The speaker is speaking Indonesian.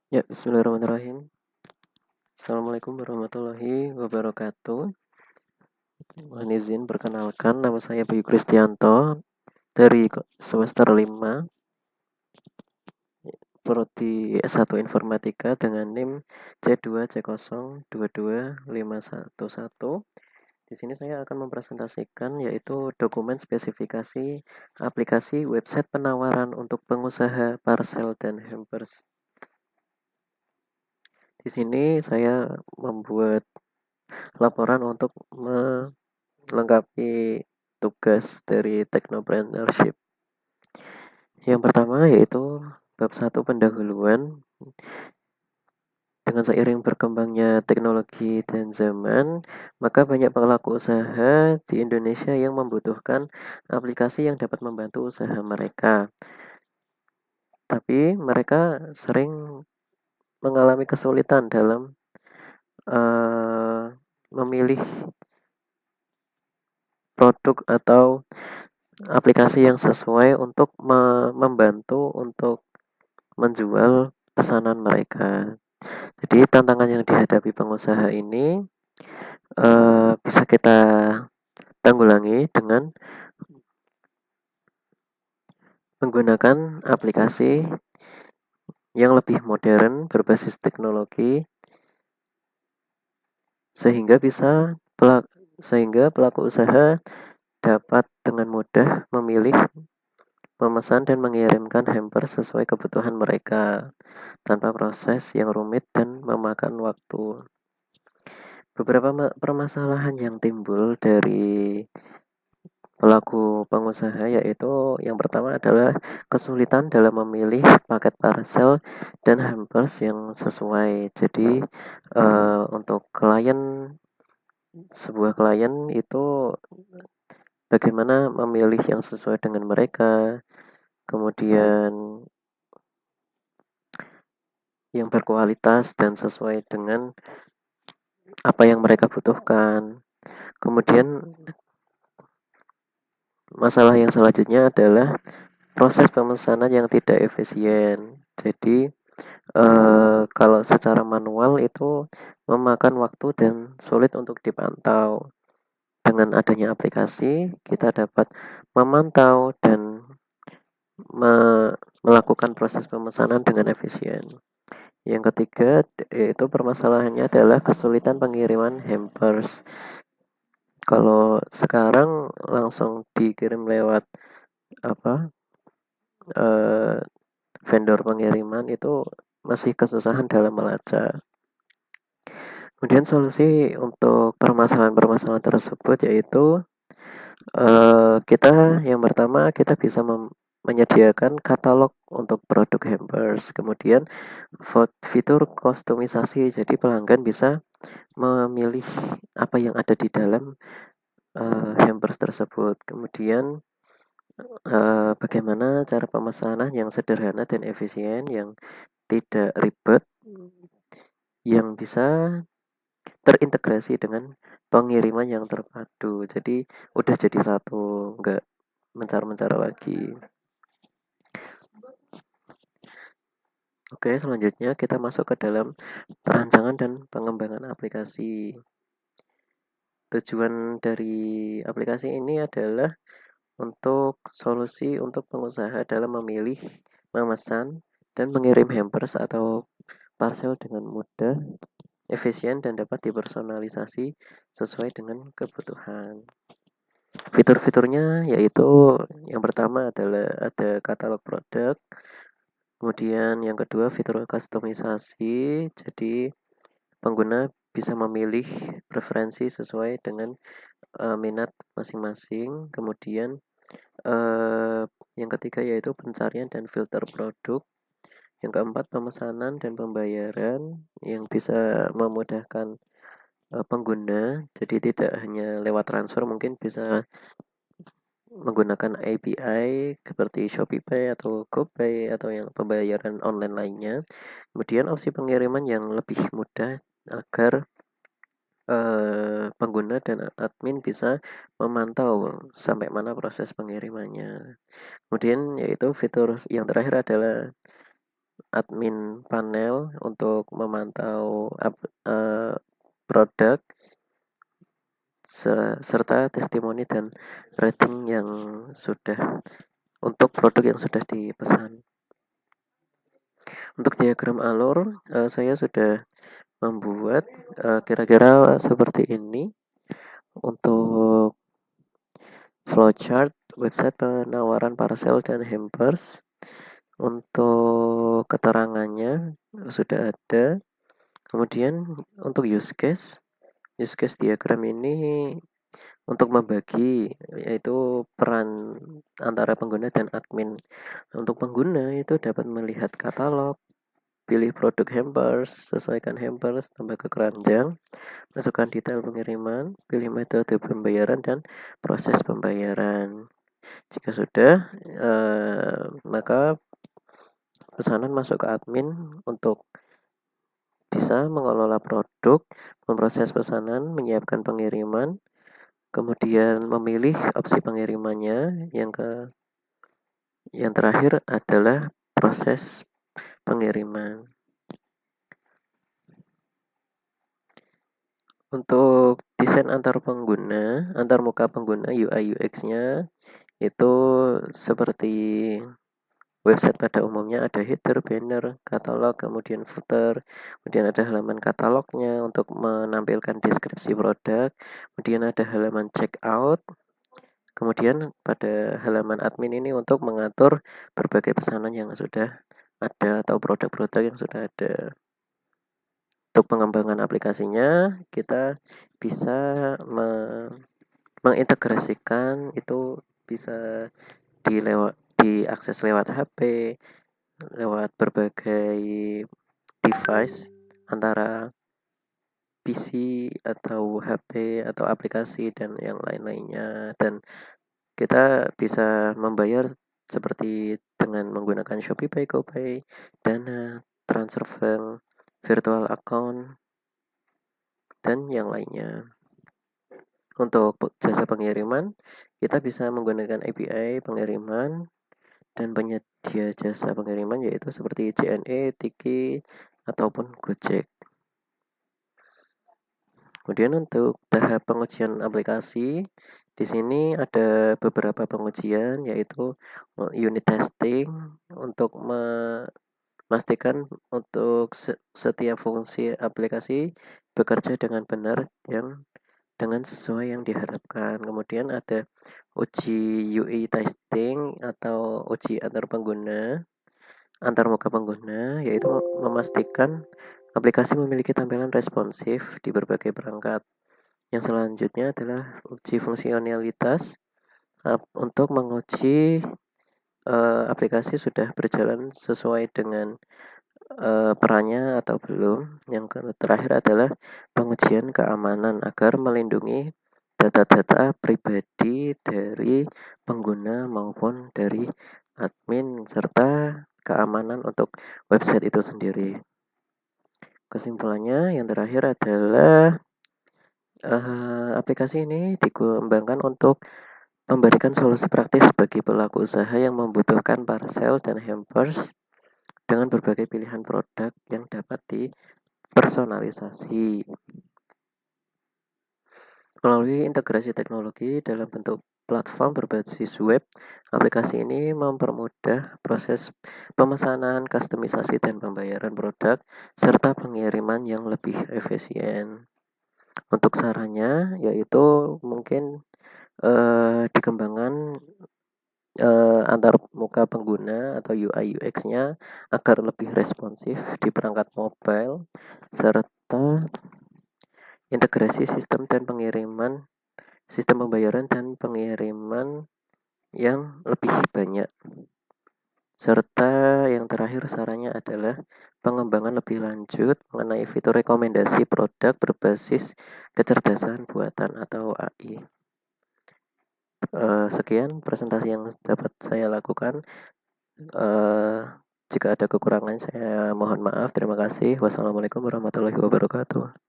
Ya, bismillahirrahmanirrahim. Assalamualaikum warahmatullahi wabarakatuh. Mohon izin perkenalkan, nama saya Bayu Kristianto dari semester 5 prodi S1 Informatika dengan NIM C2C022511. Di sini saya akan mempresentasikan yaitu dokumen spesifikasi aplikasi website penawaran untuk pengusaha parcel dan hampers. Di sini saya membuat laporan untuk melengkapi tugas dari Technopreneurship. Yang pertama yaitu bab 1 pendahuluan. Dengan seiring berkembangnya teknologi dan zaman, maka banyak pelaku usaha di Indonesia yang membutuhkan aplikasi yang dapat membantu usaha mereka. Tapi mereka sering mengalami kesulitan dalam memilih produk atau aplikasi yang sesuai untuk membantu untuk menjual pesanan mereka. Jadi tantangan yang dihadapi pengusaha ini bisa kita tanggulangi dengan menggunakan aplikasi yang lebih modern berbasis teknologi sehingga sehingga pelaku usaha dapat dengan mudah memilih, memesan dan mengirimkan hamper sesuai kebutuhan mereka tanpa proses yang rumit dan memakan waktu. Beberapa permasalahan yang timbul dari pelaku pengusaha yaitu yang pertama adalah kesulitan dalam memilih paket parcel dan hampers yang sesuai. Jadi untuk sebuah klien itu bagaimana memilih yang sesuai dengan mereka, kemudian yang berkualitas dan sesuai dengan apa yang mereka butuhkan. Kemudian masalah yang selanjutnya adalah proses pemesanan yang tidak efisien. Jadi kalau secara manual itu memakan waktu dan sulit untuk dipantau. Dengan adanya aplikasi, kita dapat memantau dan melakukan proses pemesanan dengan efisien. Yang ketiga, yaitu permasalahannya adalah kesulitan pengiriman hampers. Kalau sekarang langsung dikirim lewat apa vendor pengiriman itu masih kesusahan dalam melacak. Kemudian solusi untuk permasalahan-permasalahan tersebut yaitu kita yang pertama kita bisa menyediakan katalog untuk produk hampers. Kemudian fitur kustomisasi, jadi pelanggan bisa memilih apa yang ada di dalam hampers tersebut. Kemudian bagaimana cara pemesanan yang sederhana dan efisien, yang tidak ribet, yang bisa terintegrasi dengan pengiriman yang terpadu. Jadi udah jadi satu, nggak mencar-mencar lagi. Oke, selanjutnya kita masuk ke dalam perancangan dan pengembangan aplikasi. Tujuan dari aplikasi ini adalah untuk solusi untuk pengusaha dalam memilih, memesan, dan mengirim hampers atau parcel dengan mudah, efisien, dan dapat dipersonalisasi sesuai dengan kebutuhan. Fitur-fiturnya yaitu yang pertama adalah ada katalog produk, kemudian yang kedua fitur kustomisasi, jadi pengguna bisa memilih preferensi sesuai dengan minat masing-masing. Kemudian yang ketiga yaitu pencarian dan filter produk. Yang keempat pemesanan dan pembayaran yang bisa memudahkan pengguna. Jadi tidak hanya lewat transfer, mungkin bisa menggunakan API seperti Shopee atau GoPay atau yang pembayaran online lainnya. Kemudian opsi pengiriman yang lebih mudah agar pengguna dan admin bisa memantau sampai mana proses pengirimannya. Kemudian yaitu fitur yang terakhir adalah admin panel untuk memantau produk serta testimoni dan rating yang sudah untuk produk yang sudah dipesan. Untuk diagram alur, saya sudah membuat kira-kira seperti ini untuk flowchart website penawaran parcel dan hampers. Untuk keterangannya sudah ada. Kemudian untuk use case diagram ini untuk membagi yaitu peran antara pengguna dan admin. Untuk pengguna itu dapat melihat katalog, pilih produk hampers, sesuaikan hampers, tambah ke keranjang, masukkan detail pengiriman, pilih metode pembayaran dan proses pembayaran. Jika sudah, maka pesanan masuk ke admin untuk bisa mengelola produk, memproses pesanan, menyiapkan pengiriman, kemudian memilih opsi pengirimannya. Yang terakhir adalah proses pengiriman. Untuk desain antar muka pengguna UI UX-nya itu seperti website pada umumnya, ada header, banner, katalog, kemudian footer, kemudian ada halaman katalognya untuk menampilkan deskripsi produk, kemudian ada halaman checkout, kemudian pada halaman admin ini untuk mengatur berbagai pesanan yang sudah ada atau produk-produk yang sudah ada. Untuk pengembangan aplikasinya, kita bisa mengintegrasikan itu bisa diakses lewat HP, lewat berbagai device antara PC atau HP atau aplikasi dan yang lain-lainnya, dan kita bisa membayar seperti dengan menggunakan Shopee, GoPay, Dana, transfer bank, virtual account, dan yang lainnya. Untuk jasa pengiriman, kita bisa menggunakan API pengiriman dan penyedia jasa pengiriman yaitu seperti JNE, Tiki, ataupun Gojek. Kemudian untuk tahap pengujian aplikasi, di sini ada beberapa pengujian yaitu unit testing untuk memastikan untuk setiap fungsi aplikasi bekerja dengan benar dengan sesuai yang diharapkan. Kemudian ada uji UI testing atau uji antar muka pengguna, yaitu memastikan aplikasi memiliki tampilan responsif di berbagai perangkat. Yang selanjutnya adalah uji fungsionalitas untuk menguji aplikasi sudah berjalan sesuai dengan perannya atau belum. Yang terakhir adalah pengujian keamanan agar melindungi data-data pribadi dari pengguna maupun dari admin serta keamanan untuk website itu sendiri. Kesimpulannya yang terakhir adalah aplikasi ini dikembangkan untuk memberikan solusi praktis bagi pelaku usaha yang membutuhkan parcel dan hampers dengan berbagai pilihan produk yang dapat dipersonalisasi. Melalui integrasi teknologi dalam bentuk platform berbasis web, aplikasi ini mempermudah proses pemesanan, kustomisasi, dan pembayaran produk, serta pengiriman yang lebih efisien. Untuk sarannya, yaitu mungkin dikembangkan antar muka pengguna atau UI UX-nya agar lebih responsif di perangkat mobile, serta integrasi sistem pembayaran dan pengiriman yang lebih banyak. Serta yang terakhir sarannya adalah pengembangan lebih lanjut mengenai fitur rekomendasi produk berbasis kecerdasan buatan atau AI. Sekian presentasi yang dapat saya lakukan. Jika ada kekurangan saya mohon maaf. Terima kasih. Wassalamualaikum warahmatullahi wabarakatuh.